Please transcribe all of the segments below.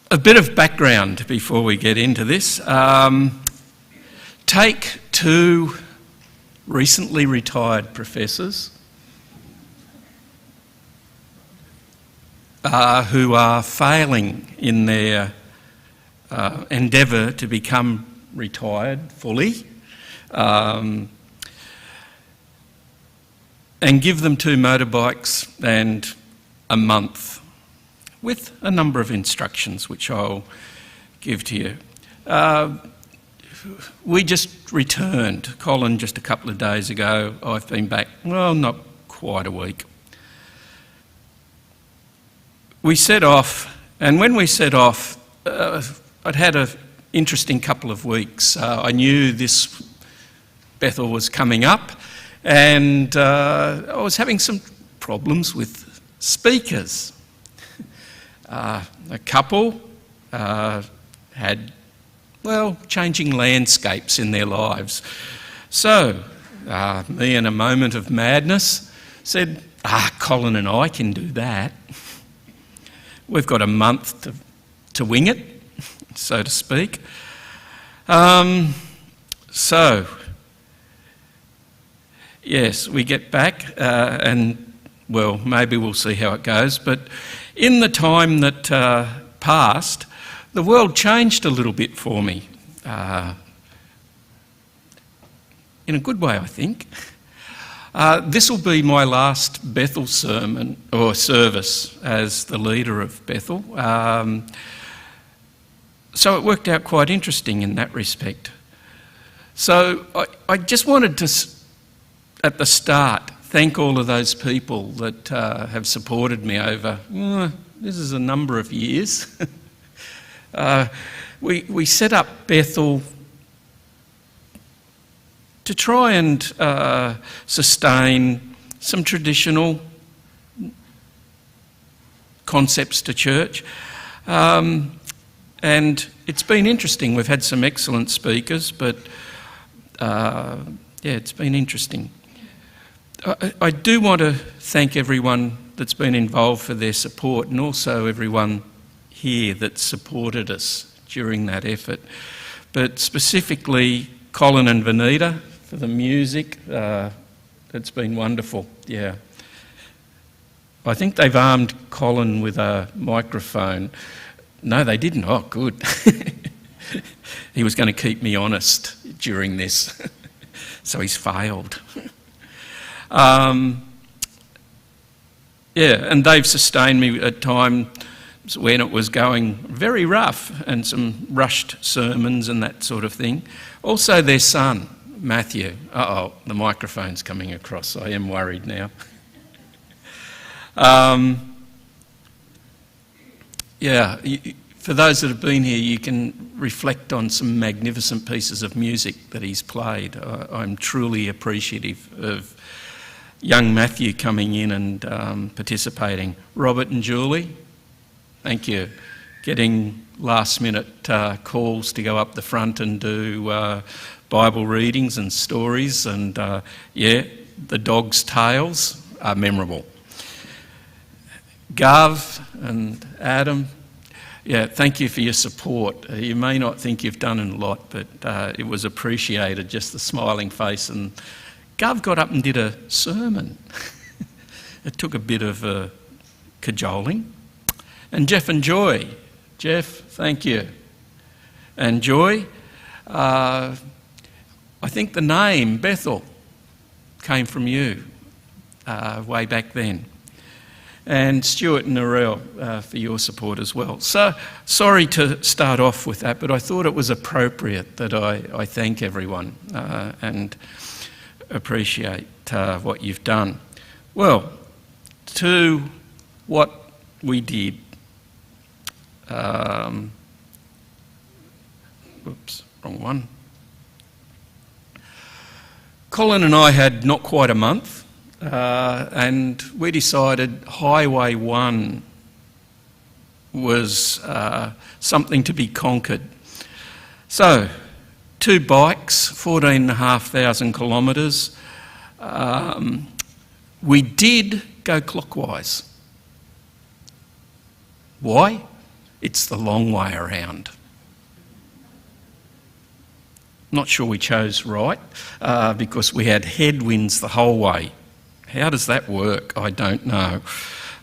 A bit of background before we get into this. Take two recently retired professors who are failing in their endeavour to become retired fully, and give them 2 motorbikes and a month with a number of instructions which I'll give to you. We just returned, Colin just a couple of days ago. I've been back, well, not quite a week. We set off, and when we set off, I'd had an interesting couple of weeks. I knew this Bethel was coming up, and I was having some problems with speakers. A couple had, well, changing landscapes in their lives. So, me in a moment of madness said, Colin and I can do that. We've got a month to wing it, so to speak. So, yes, we get back and, well, maybe we'll see how it goes. But in the time that passed, the world changed a little bit for me. In a good way, I think. This will be my last Bethel sermon or service as the leader of Bethel. So it worked out quite interesting in that respect. So I just wanted to, at the start, thank all of those people that have supported me over, this is a number of years. We set up Bethel to try and sustain some traditional concepts to church. And it's been interesting. We've had some excellent speakers, but it's been interesting. I do want to thank everyone that's been involved for their support, and also everyone here that supported us during that effort. But specifically Colin and Vanita for the music. It's been wonderful, yeah. I think they've armed Colin with a microphone. No, they didn't. Oh, good. He was going to keep me honest during this, so he's failed. And they've sustained me at times when it was going very rough and some rushed sermons and that sort of thing. Also their son, Matthew. The microphone's coming across. I am worried now. For those that have been here, you can reflect on some magnificent pieces of music that he's played. I'm truly appreciative of young Matthew coming in and participating. Robert and Julie, thank you. Getting last minute calls to go up the front and do Bible readings and stories, and the dog's tails are memorable. Gav and Adam, thank you for your support. You may not think you've done a lot, but it was appreciated, just the smiling face. And Gav got up and did a sermon. It took a bit of cajoling. And Jeff and Joy. Jeff, thank you. And Joy, I think the name Bethel came from you way back then. And Stuart and Narelle for your support as well. So sorry to start off with that, but I thought it was appropriate that I thank everyone and appreciate what you've done. Well, to what we did. Whoops, wrong one. Colin and I had not quite a month. And we decided Highway 1 was something to be conquered. So, 2 bikes, 14,500 kilometres. We did go clockwise. Why? it's the long way around. Not sure we chose right because we had headwinds the whole way. How does that work? I don't know.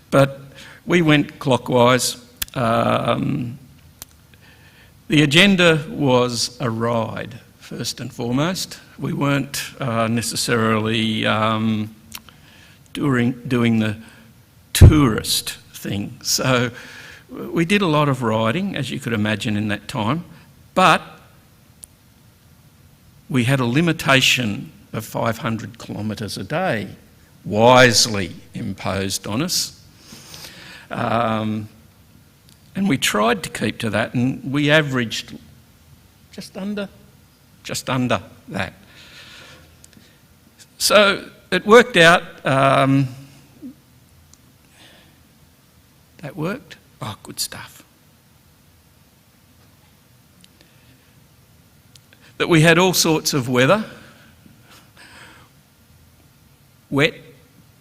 But we went clockwise. The agenda was a ride, first and foremost. We weren't necessarily doing the tourist thing. So we did a lot of riding, as you could imagine in that time, but we had a limitation of 500 kilometres a day, wisely imposed on us. And we tried to keep to that, and we averaged just under that. So it worked out. That worked. Oh, good stuff. But we had all sorts of weather. Wet,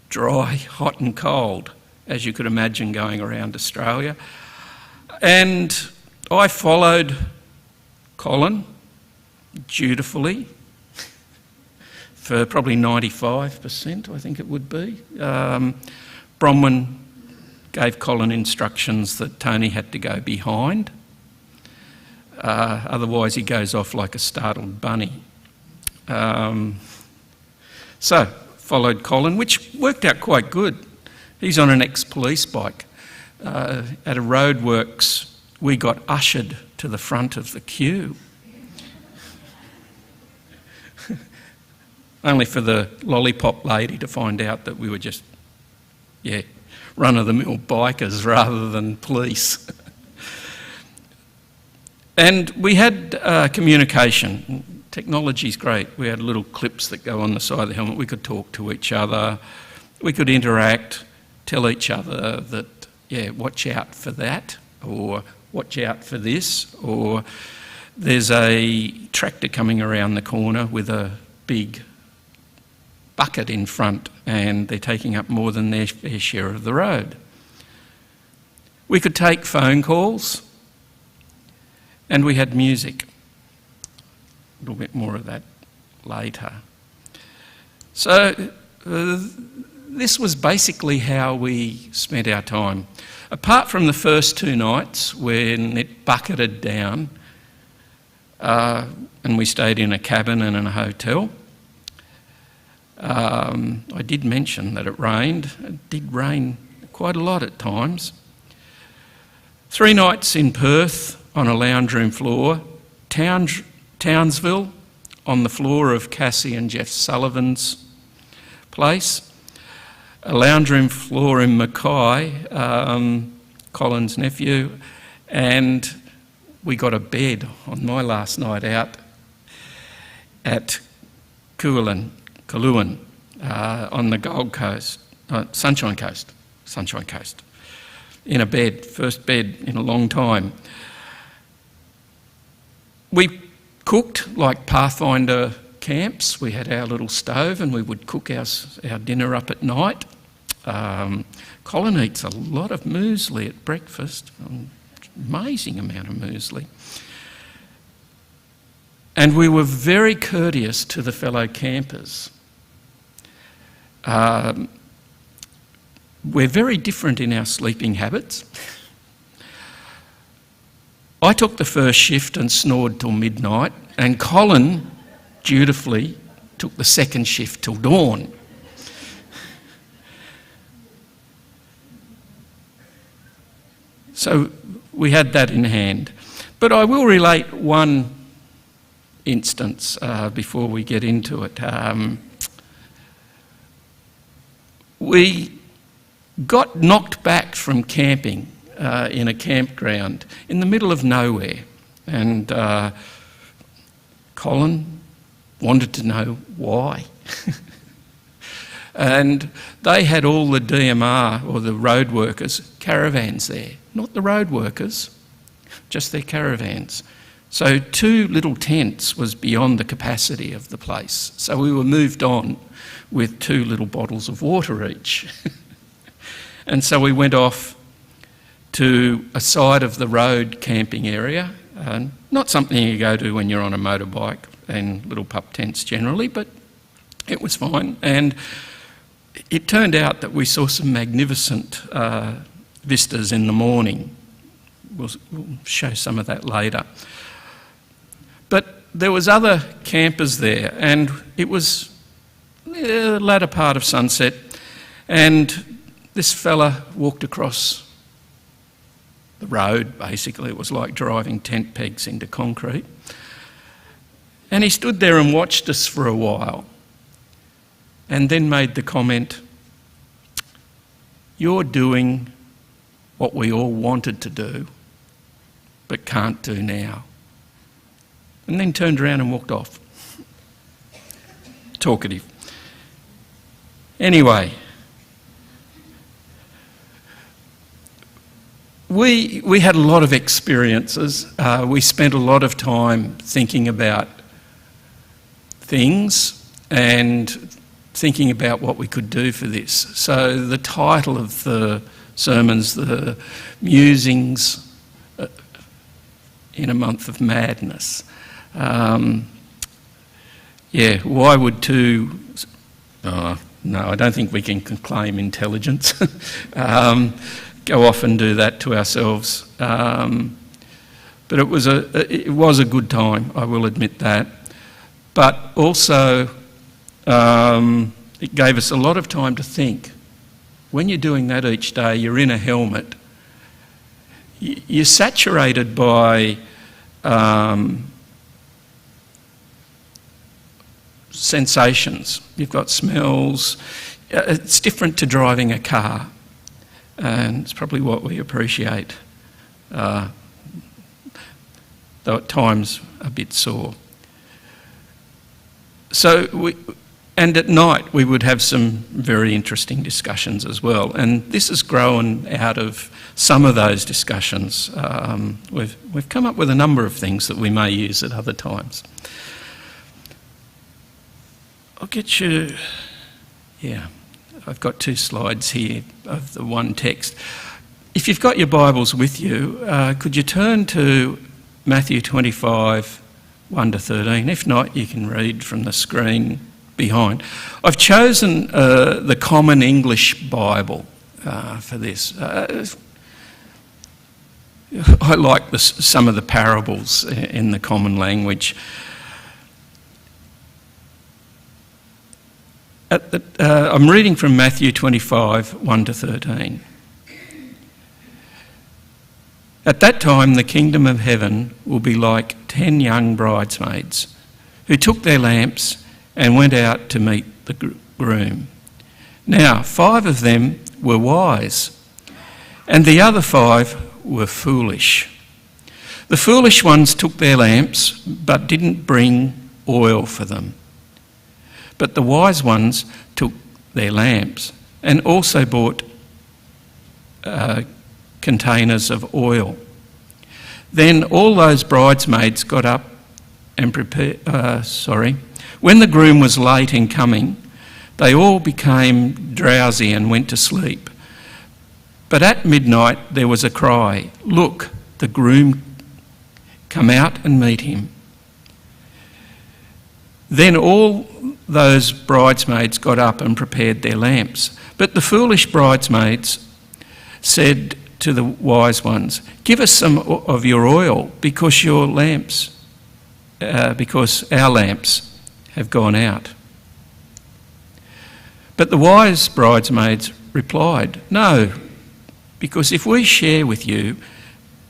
dry, hot and cold, as you could imagine going around Australia. And I followed Colin dutifully for probably 95%, I think it would be. Bronwyn gave Colin instructions that Tony had to go behind. Otherwise he goes off like a startled bunny. So, followed Colin, which worked out quite good. He's on an ex-police bike. At a roadworks, we got ushered to the front of the queue. Only for the lollipop lady to find out that we were just, run-of-the-mill bikers rather than police. And we had communication. Technology's great. We had little clips that go on the side of the helmet. We could talk to each other. We could interact, tell each other that, watch out for that, or watch out for this, or there's a tractor coming around the corner with a big bucket in front and they're taking up more than their fair share of the road. We could take phone calls and we had music. A little bit more of that later. So this was basically how we spent our time. Apart from the first 2 nights when it bucketed down and we stayed in a cabin and in a hotel. I did mention that it rained. It did rain quite a lot at times. 3 nights in Perth on a lounge room floor. Townsville on the floor of Cassie and Jeff Sullivan's place. A lounge room floor in Mackay, Colin's nephew, and we got a bed on my last night out at Kaluan on the Gold Coast, Sunshine Coast, in a bed, first bed in a long time. We cooked like Pathfinder camps. We had our little stove and we would cook our dinner up at night. Colin eats a lot of muesli at breakfast, an amazing amount of muesli. And we were very courteous to the fellow campers. We're very different in our sleeping habits. I took the first shift and snored till midnight, and Colin dutifully took the second shift till dawn. So we had that in hand. But I will relate one instance before we get into it. We got knocked back from camping in a campground in the middle of nowhere, and Colin wanted to know why. And they had all the DMR, or the road workers, caravans there. Not the road workers, just their caravans. So 2 little tents was beyond the capacity of the place. So we were moved on with 2 little bottles of water each. And so we went off to a side of the road camping area. Not something you go to when you're on a motorbike and little pup tents generally, but it was fine. And it turned out that we saw some magnificent vistas in the morning. We'll show some of that later. But there was other campers there, and it was the latter part of sunset, and this fella walked across the road, basically. It was like driving tent pegs into concrete. And he stood there and watched us for a while, and then made the comment, "You're doing what we all wanted to do, but can't do now." And then turned around and walked off. Talkative. Anyway, we had a lot of experiences. We spent a lot of time thinking about things and thinking about what we could do for this. So the title of the sermons, the Musings in a Month of Madness. Why would two... no, I don't think we can claim intelligence. Go off and do that to ourselves. But it was a good time, I will admit that. But also, it gave us a lot of time to think. When you're doing that each day, you're in a helmet. You're saturated by sensations. You've got smells. It's different to driving a car, and it's probably what we appreciate, though at times a bit sore. And at night we would have some very interesting discussions as well, and this has grown out of some of those discussions. We've come up with a number of things that we may use at other times. I'll get you... I've got two slides here of the one text. If you've got your Bibles with you, could you turn to Matthew 25, 1 to 13? If not, you can read from the screen behind. I've chosen the Common English Bible for this. I like some of the parables in the common language. I'm reading from Matthew 25, 1 to 13. "At that time the kingdom of heaven will be like 10 young bridesmaids who took their lamps and went out to meet the groom. Now 5 of them were wise, and the other 5 were foolish. The foolish ones took their lamps but didn't bring oil for them. But the wise ones took their lamps and also bought containers of oil. Then all those bridesmaids got up and prepared... When the groom was late in coming, they all became drowsy and went to sleep. But at midnight there was a cry, 'Look, the groom, come out and meet him.' Then all those bridesmaids got up and prepared their lamps. But the foolish bridesmaids said to the wise ones, 'Give us some of your oil, because our lamps have gone out.' But the wise bridesmaids replied, 'No, because if we share with you,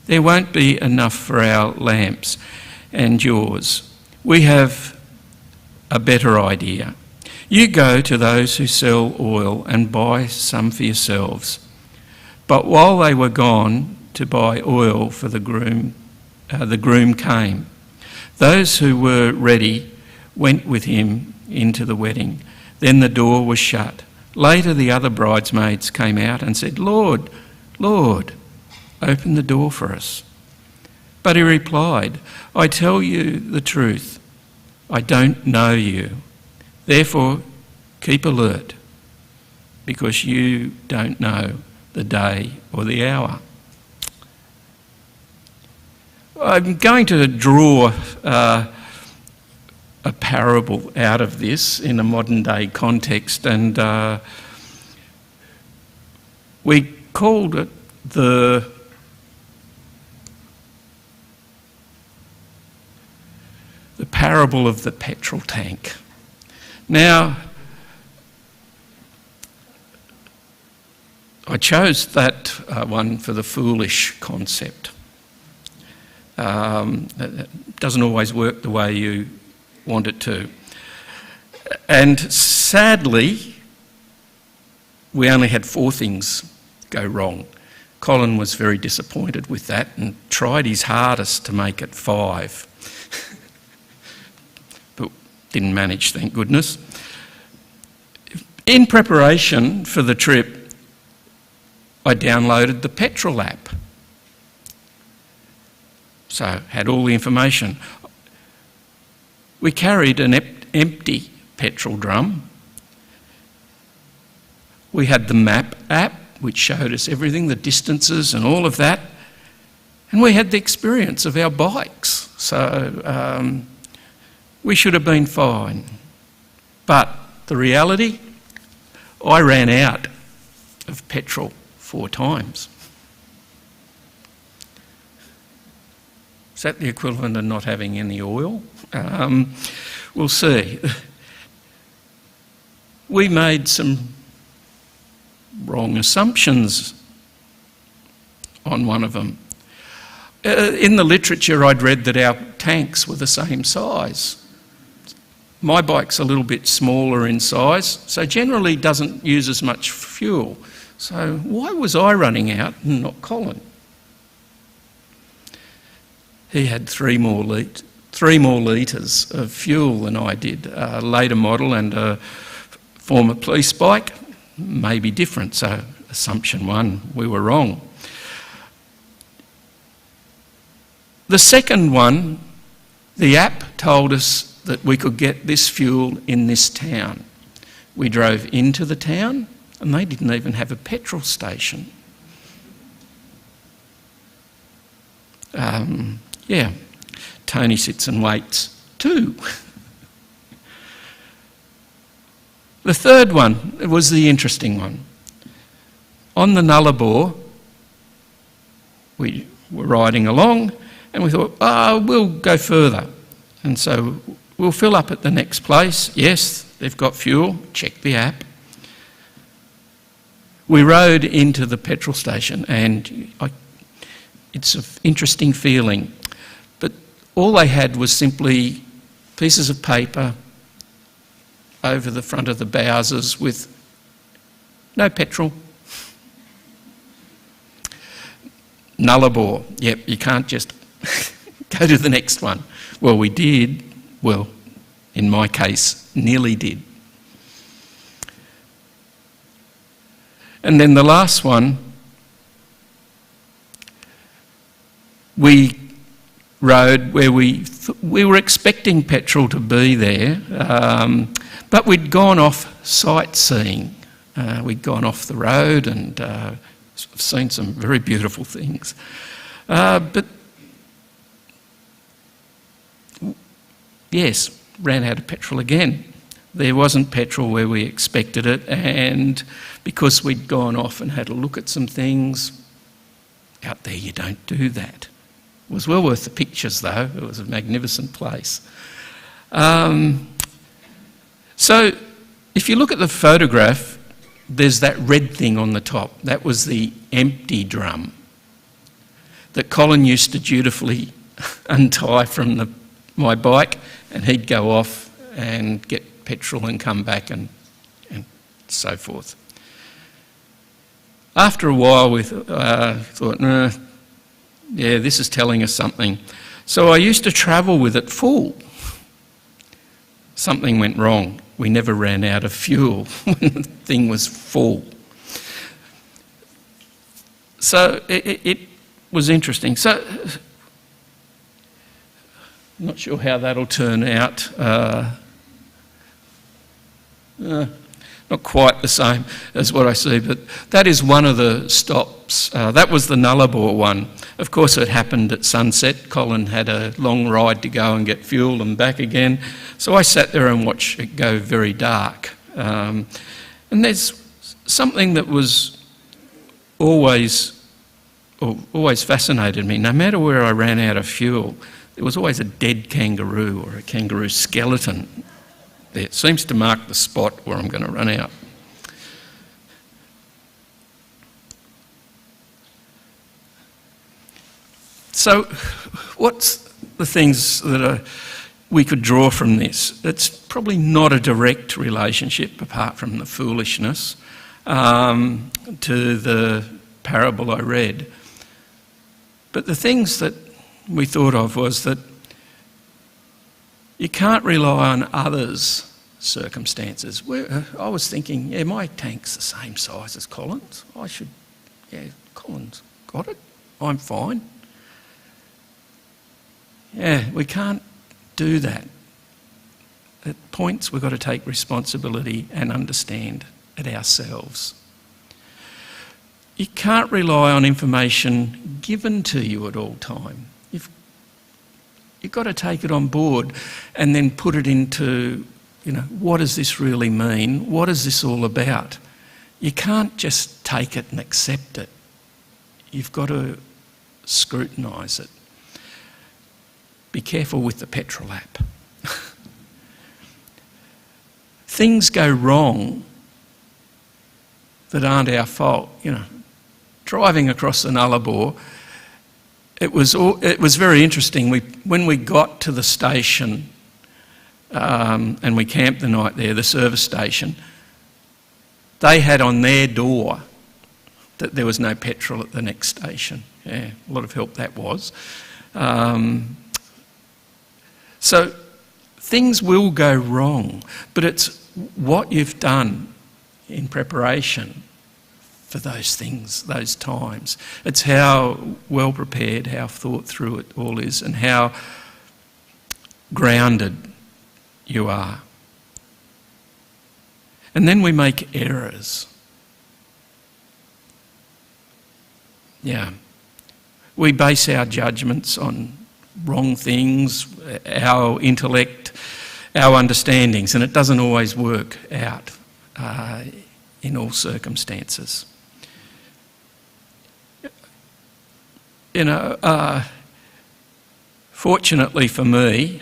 there won't be enough for our lamps and yours. We have a better idea. You go to those who sell oil and buy some for yourselves.' But while they were gone to buy oil for the groom came. Those who were ready went with him into the wedding. Then the door was shut. Later the other bridesmaids came out and said, 'Lord, Lord, open the door for us.' But he replied, 'I tell you the truth, I don't know you. Therefore keep alert, because you don't know the day or the hour.'" I'm going to draw a parable out of this in a modern day context, and we called it the parable of the petrol tank. Now, I chose that one for the foolish concept. It doesn't always work the way you want it to. And sadly, we only had 4 things go wrong. Colin was very disappointed with that and tried his hardest to make it 5. But didn't manage, thank goodness. In preparation for the trip, I downloaded the petrol app. So, had all the information. We carried an empty petrol drum. We had the map app, which showed us everything, the distances and all of that. And we had the experience of our bikes. So, we should have been fine. But the reality, I ran out of petrol 4 times. Is that the equivalent of not having any oil? We'll see. We made some wrong assumptions on one of them. In the literature, I'd read that our tanks were the same size. My bike's a little bit smaller in size, so generally doesn't use as much fuel. So why was I running out and not Colin? He had 3 more litres of fuel than I did. A later model and a former police bike may be different. So assumption 1, we were wrong. The second one, the app told us that we could get this fuel in this town. We drove into the town and they didn't even have a petrol station. Tony sits and waits too. The third one was the interesting one. On the Nullarbor, we were riding along and we thought, we'll go further. And so we'll fill up at the next place. Yes, they've got fuel. Check the app. We rode into the petrol station and it's an interesting feeling. But all they had was simply pieces of paper over the front of the Bowsers with no petrol. Nullarbor. Yep, you can't just go to the next one. Well, we did. Well, in my case, nearly did. And then the last one, we rode where we were expecting petrol to be there, but we'd gone off sightseeing. We'd gone off the road and seen some very beautiful things. But yes, ran out of petrol again. There wasn't petrol where we expected it, and because we'd gone off and had a look at some things, out there you don't do that. It was well worth the pictures though, it was a magnificent place. So if you look at the photograph, there's that red thing on the top. That was the empty drum that Colin used to dutifully untie from my bike, and he'd go off and get petrol and come back and so forth. After a while we thought, yeah, this is telling us something. So I used to travel with it full. Something went wrong. We never ran out of fuel when the thing was full. So it was interesting. So I'm not sure how that'll turn out. not quite the same as what I see, but that is one of the stops. That was the Nullarbor one. Of course, it happened at sunset. Colin had a long ride to go and get fuel and back again. So I sat there and watched it go very dark. And there's something that was always fascinated me. No matter where I ran out of fuel, there was always a dead kangaroo or a kangaroo skeleton there. It seems to mark the spot where I'm going to run out. So what's the things that we could draw from this? It's probably not a direct relationship, apart from the foolishness, to the parable I read. But the things that we thought of was that you can't rely on others' circumstances. I was thinking, yeah, my tank's the same size as Colin's. Colin's got it. I'm fine. Yeah, we can't do that. At points we've got to take responsibility and understand it ourselves. You can't rely on information given to you at all time. You've got to take it on board and then put it into, what does this really mean? What is this all about? You can't just take it and accept it. You've got to scrutinise it. Be careful with the petrol app. Things go wrong that aren't our fault. Driving across the Nullarbor, it was very interesting. When we got to the station and we camped the night there, the service station, they had on their door that there was no petrol at the next station. Yeah, a lot of help that was. So things will go wrong, but it's what you've done in preparation for those things, those times. It's how well prepared, how thought through it all is, and how grounded you are. And then we make errors. Yeah. We base our judgments on wrong things, our intellect, our understandings, and it doesn't always work out in all circumstances. Fortunately for me,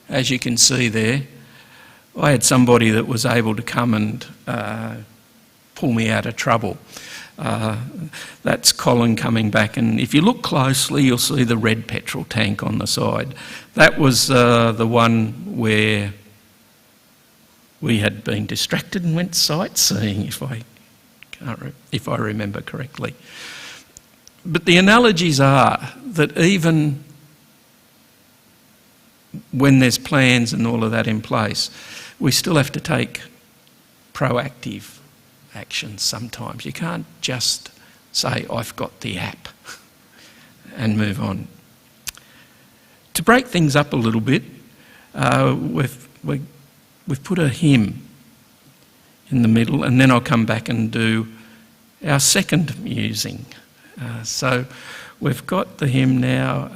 as you can see there, I had somebody that was able to come and pull me out of trouble. That's Colin coming back, and if you look closely you'll see the red petrol tank on the side. That was the one where we had been distracted and went sightseeing, if I remember correctly. But the analogies are that even when there's plans and all of that in place, we still have to take proactive action sometimes. You can't just say, I've got the app and move on. To break things up a little bit, we've put a hymn in the middle, and then I'll come back and do our second musing. So we've got the hymn now.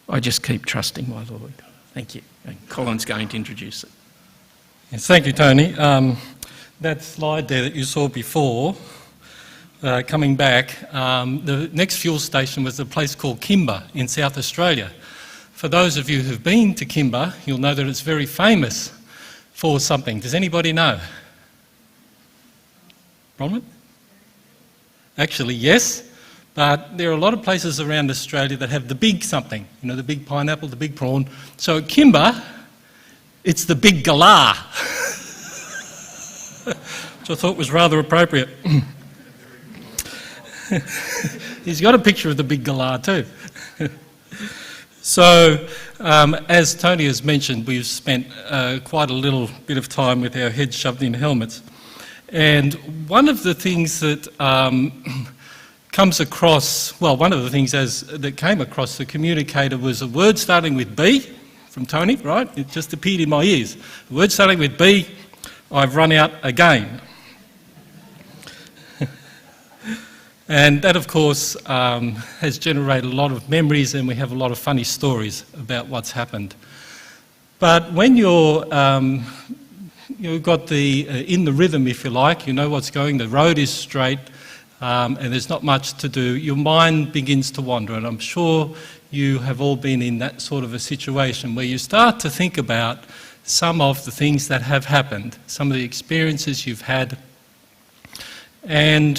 I just keep trusting my Lord. Thank you. And Colin's going to introduce it. Yes, thank you, Tony. That slide there that you saw before, coming back, the next fuel station was a place called Kimba in South Australia. For those of you who've been to Kimba, you'll know that it's very famous for something. Does anybody know? Bronwyn? Actually, yes, but there are a lot of places around Australia that have the big something, the big pineapple, the big prawn. So at Kimba, it's the big galah, which I thought was rather appropriate. He's got a picture of the big galah too. So, as Tony has mentioned, we've spent quite a little bit of time with our heads shoved in helmets. And one of the things that comes across, well, one of the things that came across the communicator was a word starting with B from Tony, right? It just appeared in my ears. The word starting with B, I've run out again. And that, of course, has generated a lot of memories, and we have a lot of funny stories about what's happened. But when you've got in the rhythm, if you like, you know what's going, the road is straight, and there's not much to do, your mind begins to wander. And I'm sure you have all been in that sort of a situation where you start to think about some of the things that have happened, some of the experiences you've had. And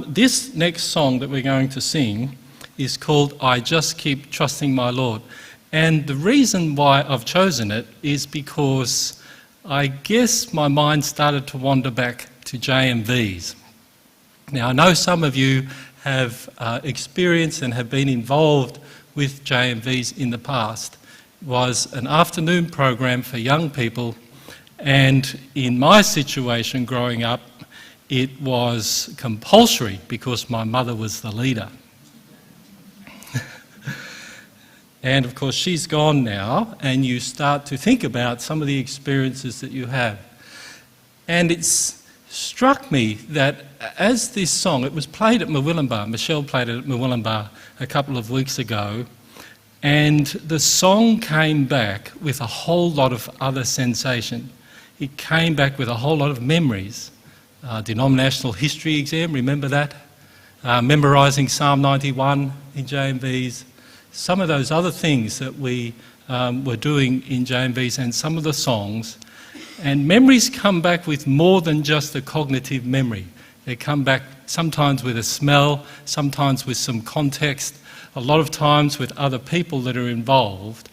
this next song that we're going to sing is called I Just Keep Trusting My Lord. And the reason why I've chosen it is because I guess my mind started to wander back to JMVs. Now, I know some of you have experienced and have been involved with JMVs in the past. It was an afternoon program for young people, and in my situation growing up, it was compulsory because my mother was the leader. And of course she's gone now, and you start to think about some of the experiences that you have. And it's struck me that as this song, it was played at Murwillumbah, Michelle played it at Murwillumbah a couple of weeks ago, and the song came back with a whole lot of other sensation. It came back with a whole lot of memories. Denominational history exam, remember that? Memorising Psalm 91 in JMVs. Some of those other things that we were doing in JMVs, and some of the songs. And memories come back with more than just a cognitive memory. They come back sometimes with a smell, sometimes with some context, a lot of times with other people that are involved.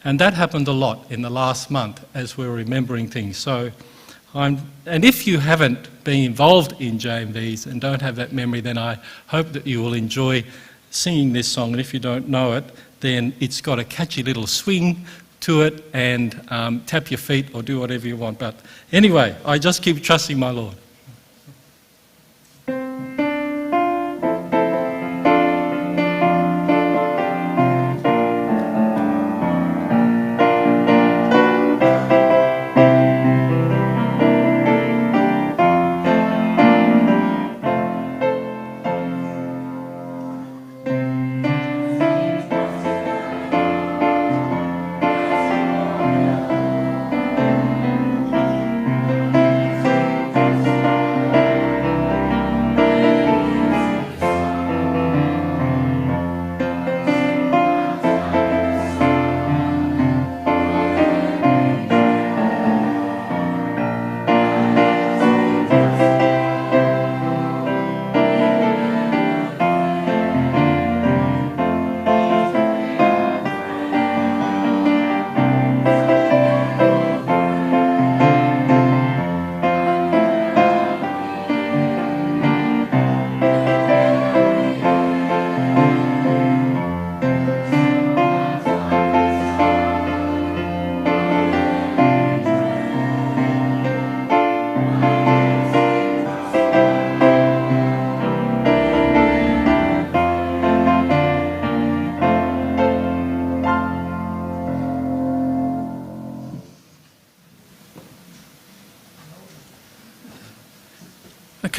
And that happened a lot in the last month as we're remembering things. So, and if you haven't been involved in JMVs and don't have that memory, then I hope that you will enjoy singing this song. And if you don't know it, then it's got a catchy little swing to it, and tap your feet or do whatever you want. But anyway, I just keep trusting my Lord.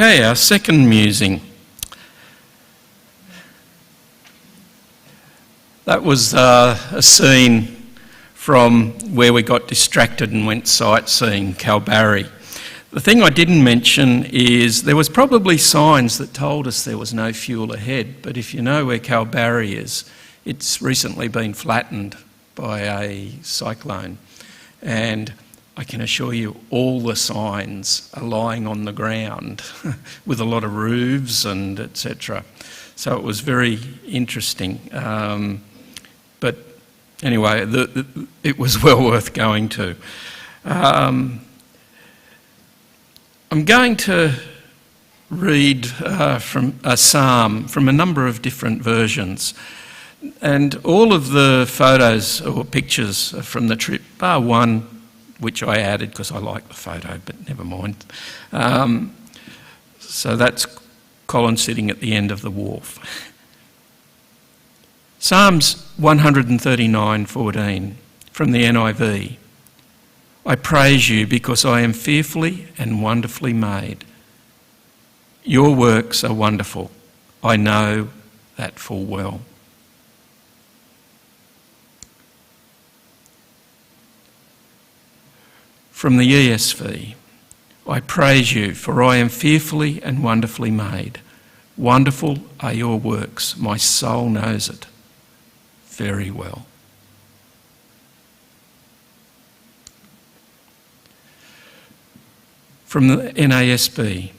Okay, our second musing. That was a scene from where we got distracted and went sightseeing, Kalbarri. The thing I didn't mention is there was probably signs that told us there was no fuel ahead, but if you know where Kalbarri is, it's recently been flattened by a cyclone, and I can assure you all the signs are lying on the ground with a lot of roofs and etc. So it was very interesting. But anyway, it was well worth going to. I'm going to read from a psalm from a number of different versions. And all of the photos or pictures from the trip, bar one, which I added because I like the photo, but never mind. So that's Colin sitting at the end of the wharf. Psalms 139:14 from the NIV. I praise you because I am fearfully and wonderfully made. Your works are wonderful. I know that full well. From the ESV. I praise you, for I am fearfully and wonderfully made. Wonderful are your works. My soul knows it very well. From the NASB.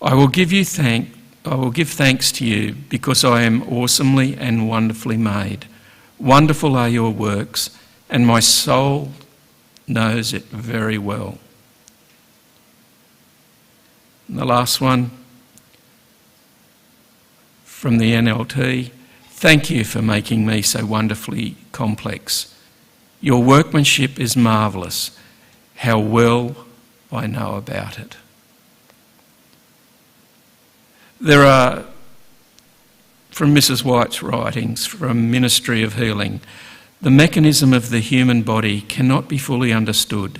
I will give thanks to you because I am awesomely and wonderfully made. Wonderful are your works, and my soul knows it very well. And the last one from the NLT. Thank you for making me so wonderfully complex. Your workmanship is marvellous. How well I know about it. There are, from Mrs. White's writings, from Ministry of Healing, the mechanism of the human body cannot be fully understood.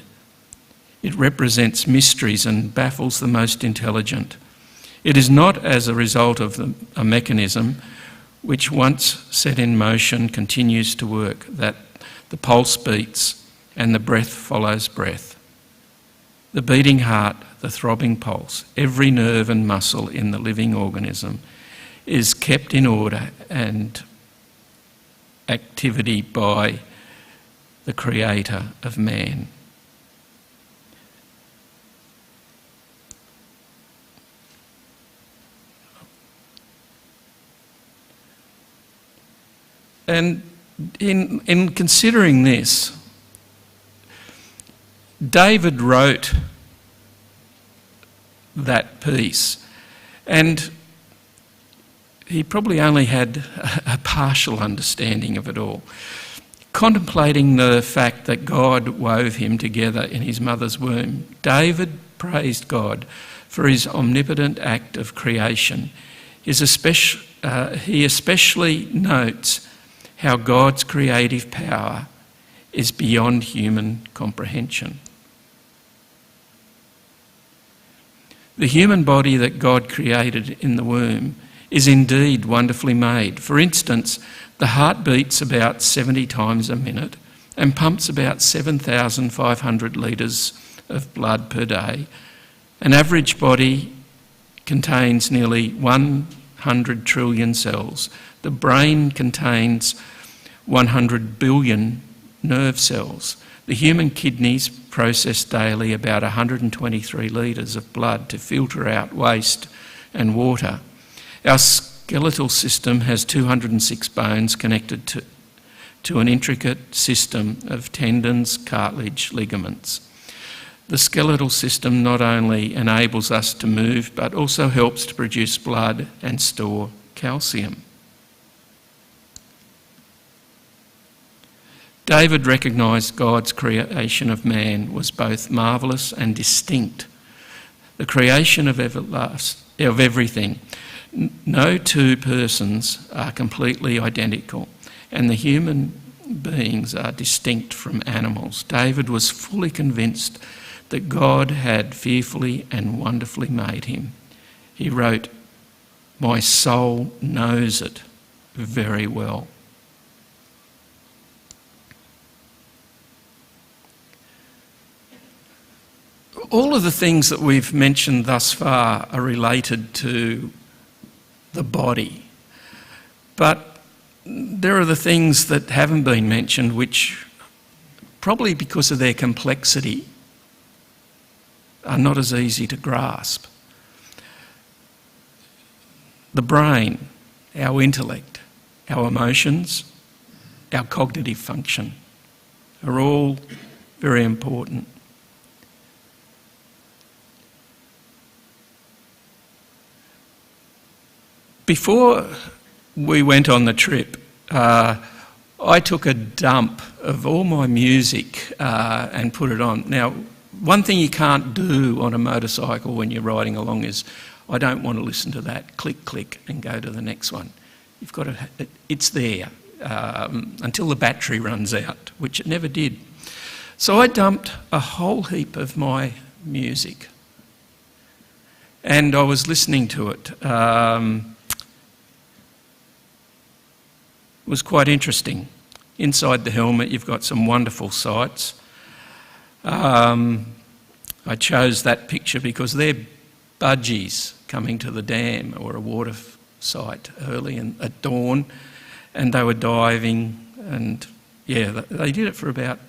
It represents mysteries and baffles the most intelligent. It is not as a result of a mechanism which, once set in motion, continues to work, that the pulse beats and the breath follows breath. The beating heart, the throbbing pulse, every nerve and muscle in the living organism is kept in order and activity by the Creator of man. And in considering this, David wrote that piece, and he probably only had a partial understanding of it all. Contemplating the fact that God wove him together in his mother's womb, David praised God for his omnipotent act of creation. He especially notes how God's creative power is beyond human comprehension. The human body that God created in the womb is indeed wonderfully made. For instance, the heart beats about 70 times a minute and pumps about 7,500 litres of blood per day. An average body contains nearly 100 trillion cells. The brain contains 100 billion nerve cells. The human kidneys process daily about 123 litres of blood to filter out waste and water. Our skeletal system has 206 bones connected to an intricate system of tendons, cartilage, ligaments. The skeletal system not only enables us to move, but also helps to produce blood and store calcium. David recognised God's creation of man was both marvellous and distinct. The creation of everything. No two persons are completely identical, and the human beings are distinct from animals. David was fully convinced that God had fearfully and wonderfully made him. He wrote, "My soul knows it very well." All of the things that we've mentioned thus far are related to the body, but there are the things that haven't been mentioned which, probably because of their complexity, are not as easy to grasp. The brain, our intellect, our emotions, our cognitive function are all very important. Before we went on the trip, I took a dump of all my music and put it on. Now, one thing you can't do on a motorcycle when you're riding along is, I don't want to listen to that, click, click, and go to the next one. it's there until the battery runs out, which it never did. So I dumped a whole heap of my music, and I was listening to it. It was quite interesting. Inside the helmet, you've got some wonderful sights. I chose that picture because they're budgies coming to the dam or a water site early at dawn, and they were diving, and they did it for about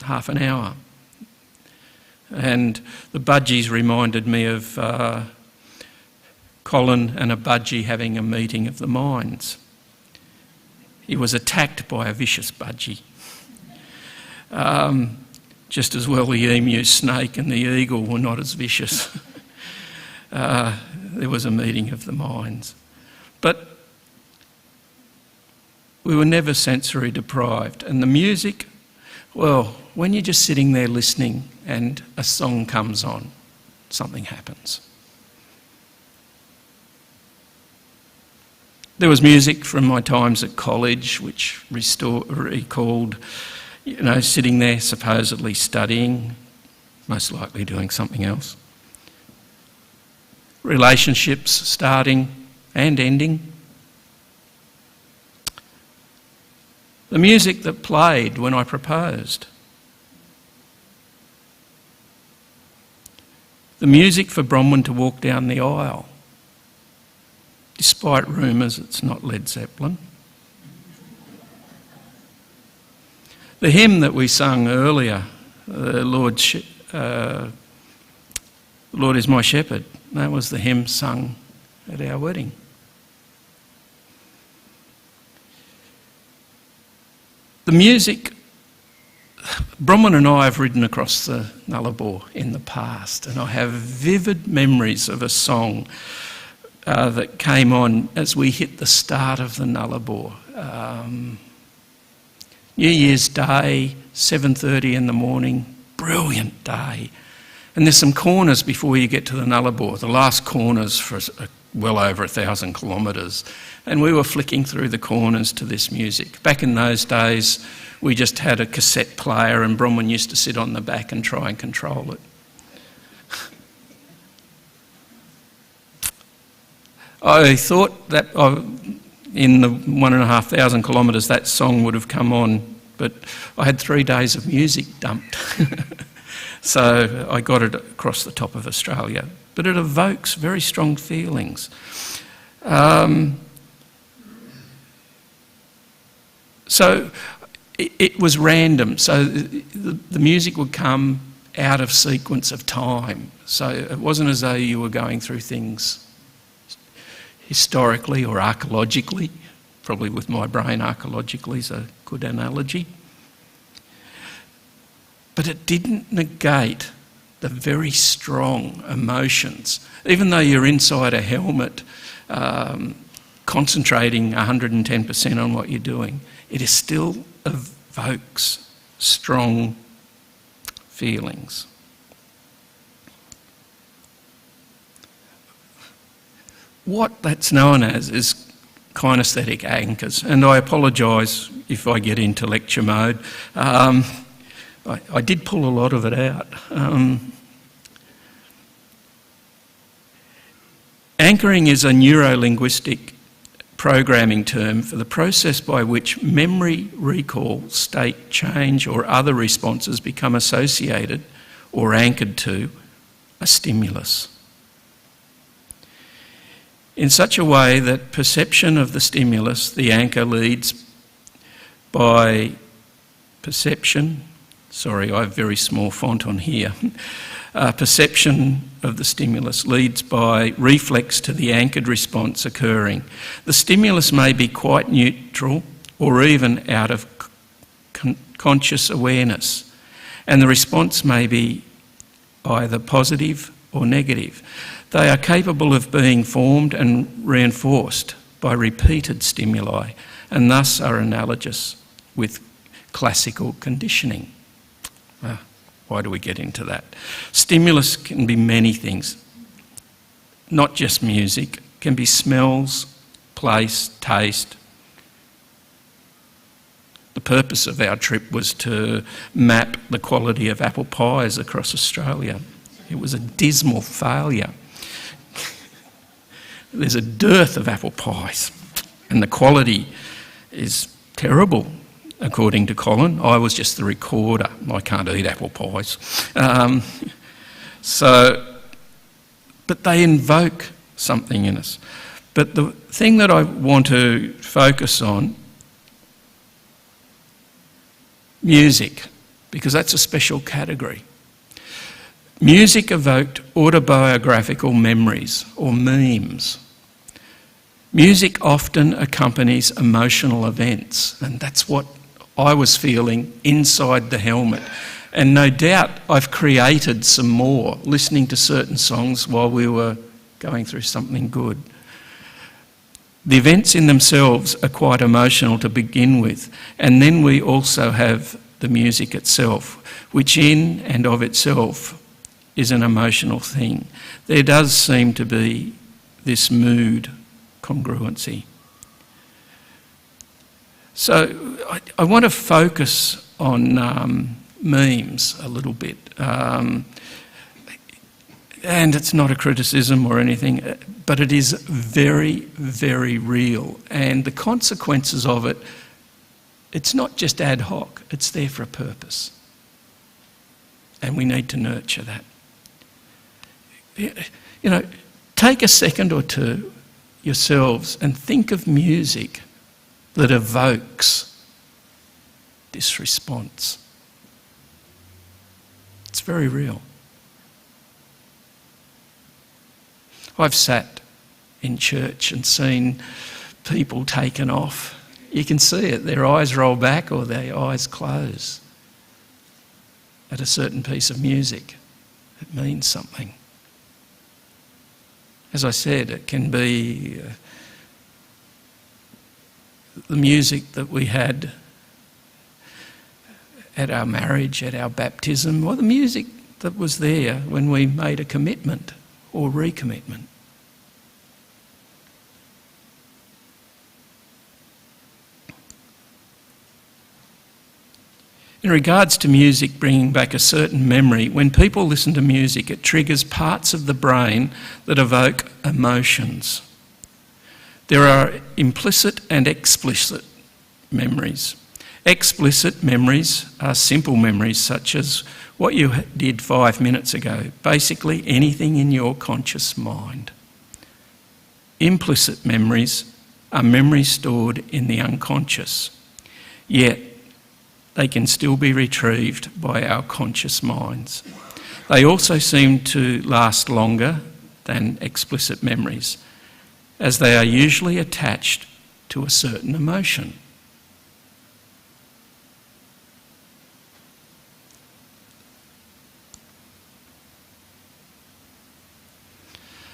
half an hour. And the budgies reminded me of Colin and a budgie having a meeting of the minds. He was attacked by a vicious budgie. Just as well the emu, snake and the eagle were not as vicious. There was a meeting of the minds. But we were never sensory deprived. And the music, well, when you're just sitting there listening and a song comes on, something happens. There was music from my times at college which recalled, sitting there supposedly studying, most likely doing something else. Relationships starting and ending. The music that played when I proposed. The music for Bronwyn to walk down the aisle. Despite rumours it's not Led Zeppelin. The hymn that we sung earlier, the Lord is my shepherd, that was the hymn sung at our wedding. The music, Bronwyn and I have ridden across the Nullarbor in the past, and I have vivid memories of a song that came on as we hit the start of the Nullarbor. New Year's Day, 7:30 in the morning, brilliant day. And there's some corners before you get to the Nullarbor, the last corners for well over 1,000 kilometres. And we were flicking through the corners to this music. Back in those days, we just had a cassette player and Bronwyn used to sit on the back and try and control it. I thought that in the 1,500 kilometres that song would have come on, but I had 3 days of music dumped. So I got it across the top of Australia. But it evokes very strong feelings. So it was random. So the music would come out of sequence of time. So it wasn't as though you were going through things historically or archaeologically. Probably with my brain, archaeologically is a good analogy. But it didn't negate the very strong emotions. Even though you're inside a helmet, concentrating 110% on what you're doing, it is still evokes strong feelings. What that's known as is kinesthetic anchors, and I apologise if I get into lecture mode. I did pull a lot of it out. Anchoring is a neuro-linguistic programming term for the process by which memory, recall, state change or other responses become associated or anchored to a stimulus, in such a way that perception of the stimulus, the anchor, leads by perception. Sorry, I have very small font on here. Perception of the stimulus leads by reflex to the anchored response occurring. The stimulus may be quite neutral or even out of conscious awareness, and the response may be either positive or negative. They are capable of being formed and reinforced by repeated stimuli, and thus are analogous with classical conditioning. Why do we get into that? Stimulus can be many things, not just music. It can be smells, place, taste. The purpose of our trip was to map the quality of apple pies across Australia. It was a dismal failure. There's a dearth of apple pies, and the quality is terrible, according to Colin. I was just the recorder. I can't eat apple pies. But they invoke something in us. But the thing that I want to focus on, music, because that's a special category. Music evoked autobiographical memories or memes. Music often accompanies emotional events, and that's what I was feeling inside the helmet. And no doubt I've created some more, listening to certain songs while we were going through something good. The events in themselves are quite emotional to begin with, and then we also have the music itself, which in and of itself is an emotional thing. There does seem to be this mood congruency. So I want to focus on memes a little bit. And it's not a criticism or anything, but it is very, very real. And the consequences of it, it's not just ad hoc, it's there for a purpose. And we need to nurture that. You know, take a second or two yourselves and think of music that evokes this response. It's very real. I've sat in church and seen people taken off. You can see it, their eyes roll back or their eyes close at a certain piece of music. It means something. As I said, it can be the music that we had at our marriage, at our baptism, or the music that was there when we made a commitment or recommitment. In regards to music bringing back a certain memory, when people listen to music, it triggers parts of the brain that evoke emotions. There are implicit and explicit memories. Explicit memories are simple memories such as what you did 5 minutes ago, basically anything in your conscious mind. Implicit memories are memories stored in the unconscious, yet they can still be retrieved by our conscious minds. They also seem to last longer than explicit memories, as they are usually attached to a certain emotion.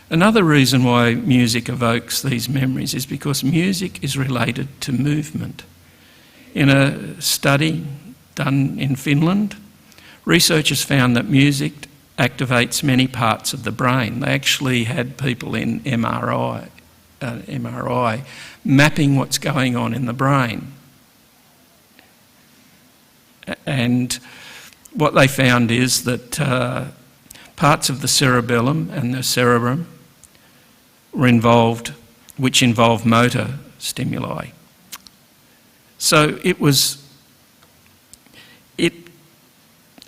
Another reason why music evokes these memories is because music is related to movement. In a study done in Finland, researchers found that music activates many parts of the brain. They actually had people in MRI mapping what's going on in the brain. And what they found is that parts of the cerebellum and the cerebrum were involved, which involve motor stimuli. So it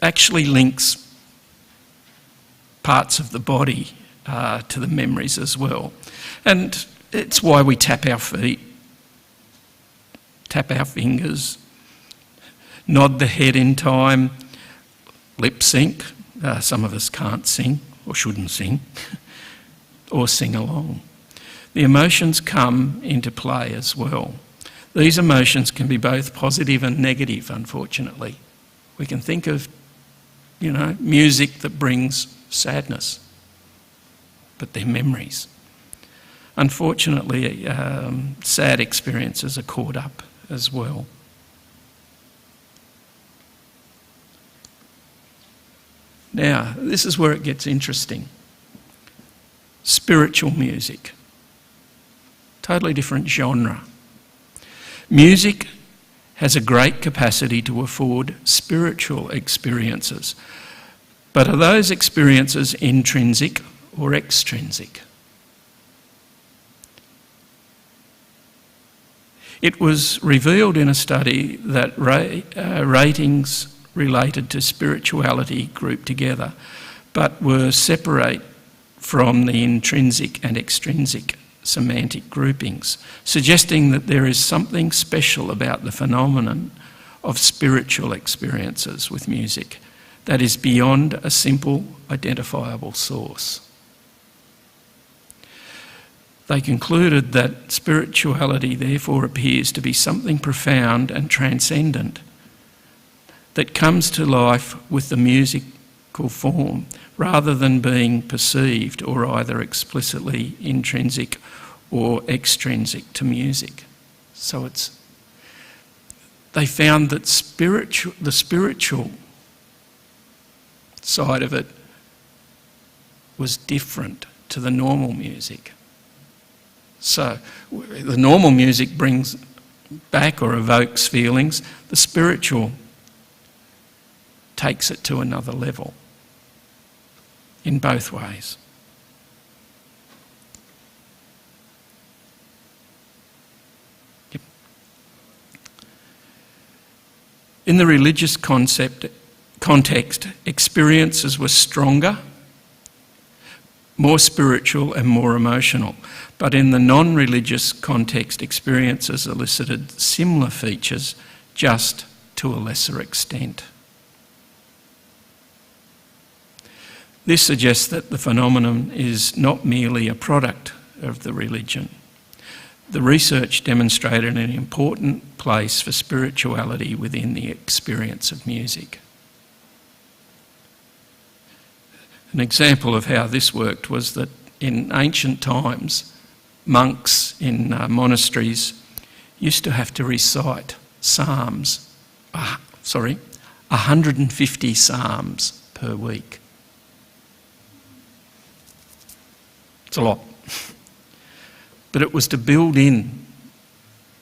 actually links parts of the body to the memories as well. And it's why we tap our feet, tap our fingers, nod the head in time, lip sync. Some of us can't sing or shouldn't sing, or sing along. The emotions come into play as well. These emotions can be both positive and negative, unfortunately. We can think of, music that brings sadness, but they're memories. Unfortunately, sad experiences are caught up as well. Now, this is where it gets interesting. Spiritual music. totally different genre. Music has a great capacity to afford spiritual experiences. But are those experiences intrinsic or extrinsic? It was revealed in a study that ratings related to spirituality grouped together, but were separate from the intrinsic and extrinsic semantic groupings, suggesting that there is something special about the phenomenon of spiritual experiences with music that is beyond a simple identifiable source. They concluded that spirituality therefore appears to be something profound and transcendent that comes to life with the musical form rather than being perceived or either explicitly intrinsic or extrinsic to music. So they found that the spiritual side of it was different to the normal music. So the normal music brings back or evokes feelings. The spiritual takes it to another level in both ways. Yep. In the religious context, experiences were stronger, more spiritual and more emotional. But in the non-religious context, experiences elicited similar features, just to a lesser extent. This suggests that the phenomenon is not merely a product of the religion. The research demonstrated an important place for spirituality within the experience of music. An example of how this worked was that in ancient times, monks in monasteries used to have to recite 150 psalms per week. It's a lot. But it was to build in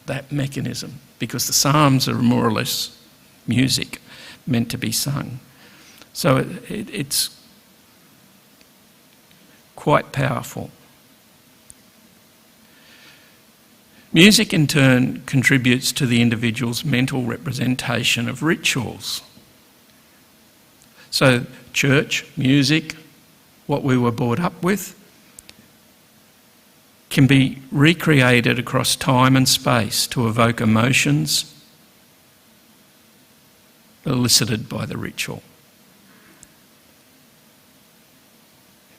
that mechanism, because the psalms are more or less music meant to be sung. So it's quite powerful. Music in turn contributes to the individual's mental representation of rituals. So church, music, what we were brought up with, can be recreated across time and space to evoke emotions elicited by the ritual.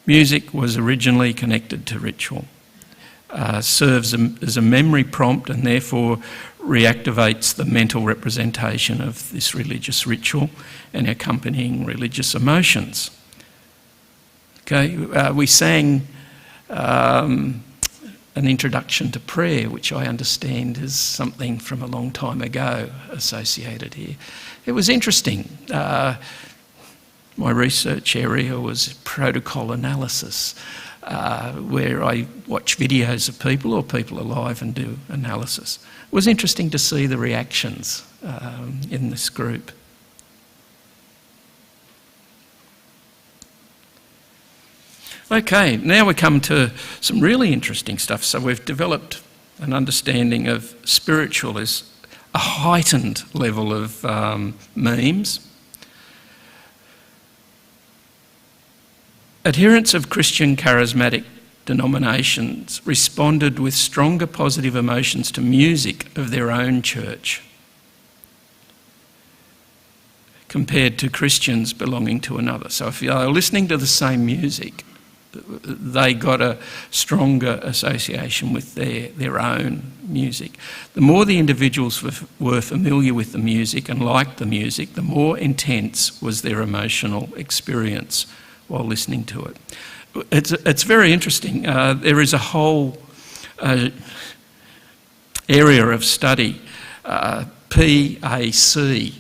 Music was originally connected to ritual, serves as a memory prompt and therefore reactivates the mental representation of this religious ritual and accompanying religious emotions. Okay, we sang an introduction to prayer, which I understand is something from a long time ago associated here. It was interesting. My research area was protocol analysis, where I watch videos of people or people alive and do analysis. It was interesting to see the reactions in this group. Okay, now we come to some really interesting stuff. So we've developed an understanding of spiritual as a heightened level of memes. Adherents of Christian charismatic denominations responded with stronger positive emotions to music of their own church compared to Christians belonging to another. So if you're listening to the same music, they got a stronger association with their own music. The more the individuals were familiar with the music and liked the music, the more intense was their emotional experience while listening to it. It's very interesting. There is a whole area of study, PAC,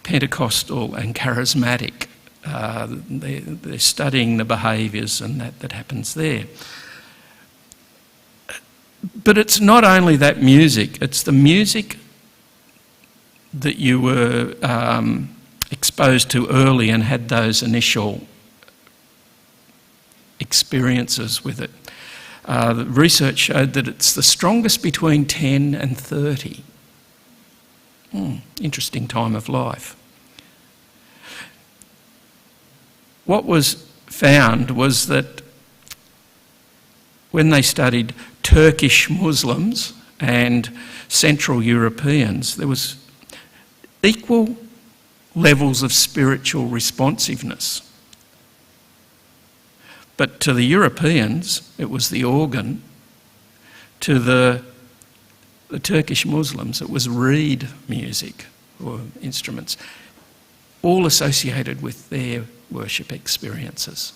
Pentecostal and Charismatic. They're studying the behaviours and that happens there. But it's not only that music, it's the music that you were exposed to early and had those initial experiences with it. The research showed that it's the strongest between 10 and 30. Interesting time of life. What was found was that when they studied Turkish Muslims and Central Europeans, there was equal levels of spiritual responsiveness. But to the Europeans, it was the organ. To the Turkish Muslims, it was reed music or instruments, all associated with their worship experiences.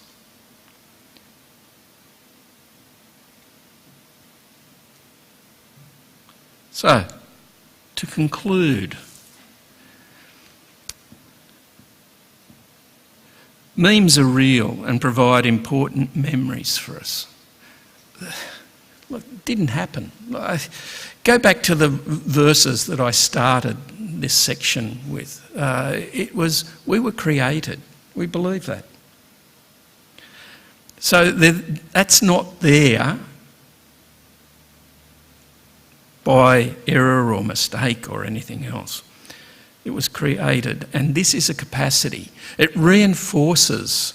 So, to conclude, memes are real and provide important memories for us. Look, it didn't happen. Go back to the verses that I started this section with. We were created. We believe that. So that's not there by error or mistake or anything else. It was created, and this is a capacity. It reinforces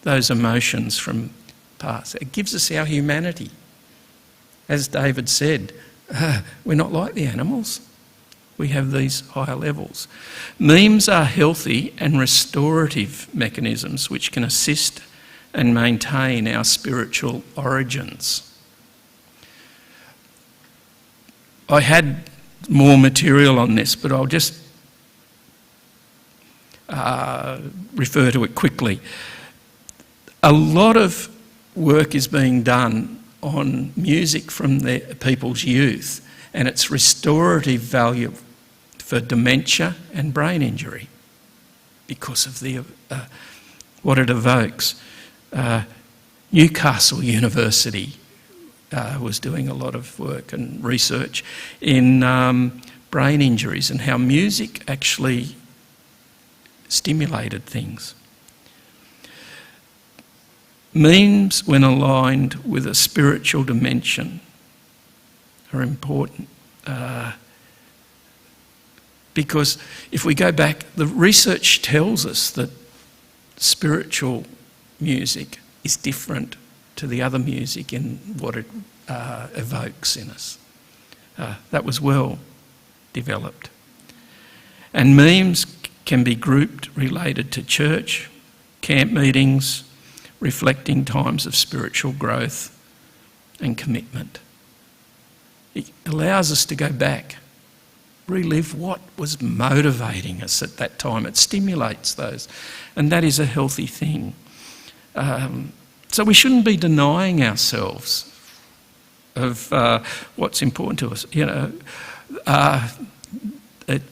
those emotions from past. It gives us our humanity. As David said, we're not like the animals. We have these higher levels. Memes are healthy and restorative mechanisms which can assist and maintain our spiritual origins. I had more material on this, but I'll just refer to it quickly. A lot of work is being done on music from people's youth and its restorative value for dementia and brain injury because of what it evokes. Newcastle University was doing a lot of work and research in brain injuries and how music actually stimulated things. Memes, when aligned with a spiritual dimension, are important. Because if we go back, the research tells us that spiritual music is different to the other music in what it evokes in us. That was well developed. And memes can be grouped related to church, camp meetings, reflecting times of spiritual growth and commitment. It allows us to go back, relive what was motivating us at that time. It stimulates those, and that is a healthy thing. So we shouldn't be denying ourselves of what's important to us. You know,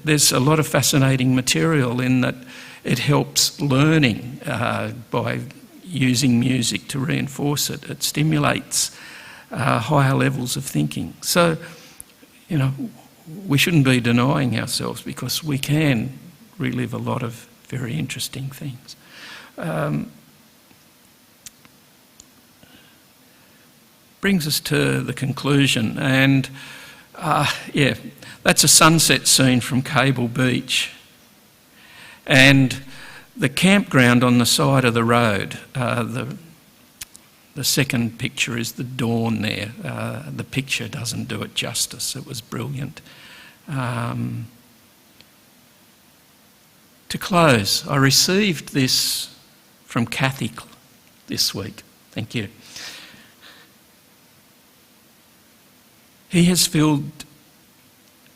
there's a lot of fascinating material in that it helps learning by using music to reinforce it. It stimulates higher levels of thinking. So, you know, we shouldn't be denying ourselves because we can relive a lot of very interesting things. Brings us to the conclusion, and yeah, that's a sunset scene from Cable Beach. And the campground on the side of the road, the second picture is the dawn there. The picture doesn't do it justice. It was brilliant. To close, I received this from Kathy this week. Thank you. He has filled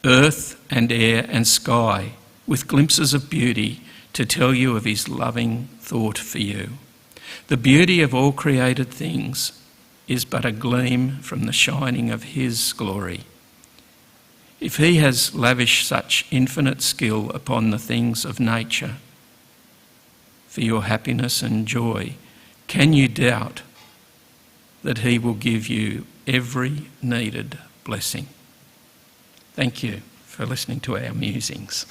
earth and air and sky with glimpses of beauty to tell you of his loving thought for you. The beauty of all created things is but a gleam from the shining of his glory. If he has lavished such infinite skill upon the things of nature for your happiness and joy, can you doubt that he will give you every needed blessing. Thank you for listening to our musings.